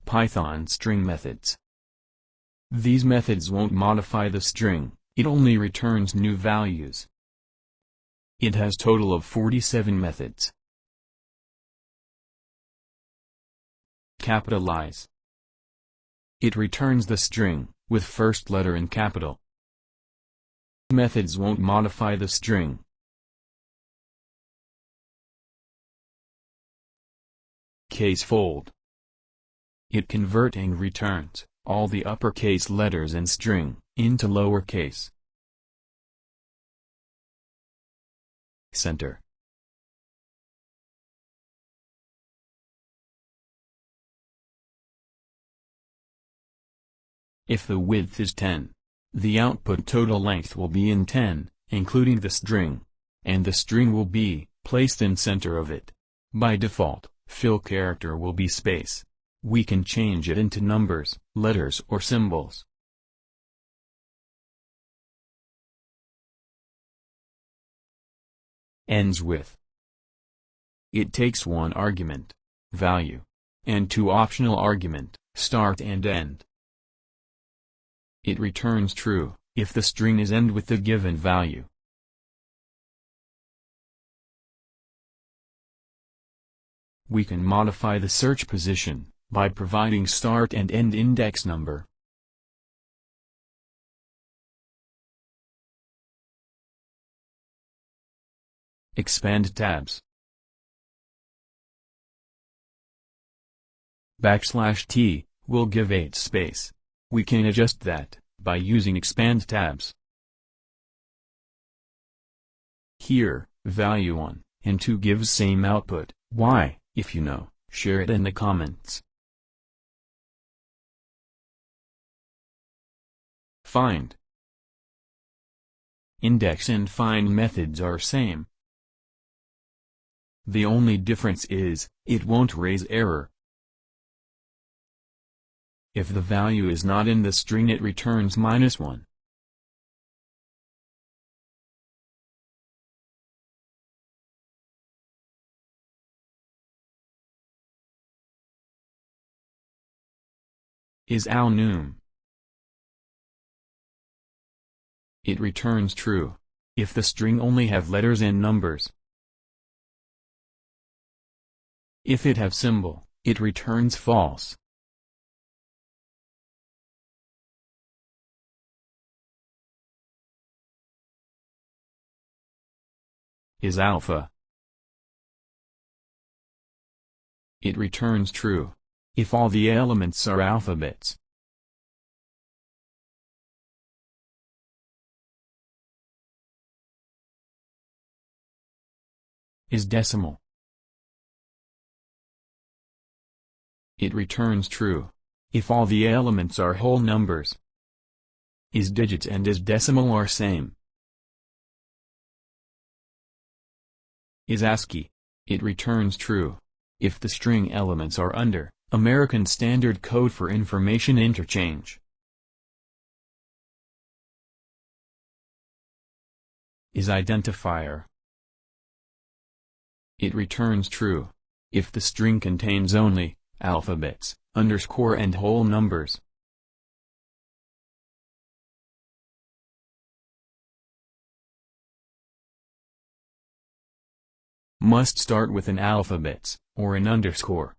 Python string methods. These methods won't modify the string, it only returns new values. It has total of 47 methods. Capitalize. It returns the string, with first letter in capital. Methods won't modify the string. Case fold. It converts and returns all the uppercase letters in string into lowercase. Center. If the width is 10, the output total length will be in 10, including the string, and the string will be placed in center of it. By default, fill character will be space. We can change it into numbers, letters or symbols. Ends with. It takes one argument, value, and two optional argument, start and end. It returns true if the string is end with the given value. We can modify the search position by providing start and end index number. Expand tabs. \T will give 8 space. We can adjust that by using expand tabs. Here, value 1 and 2 gives same output. Why? If you know, share it in the comments. Find. Index and find methods are same. The only difference is, it won't raise error. If the value is not in the string, it returns -1. Is alnum. It returns true if the string only have letters and numbers. If it have symbol, it returns false. Is alpha. It returns true if all the elements are alphabets. Is decimal. It returns true if all the elements are whole numbers. Is digits and is decimal are same. Is ASCII. It returns true if the string elements are under American Standard Code for Information Interchange. Is identifier. It returns true if the string contains only alphabets, underscore and whole numbers. Must start with an alphabets, or an underscore.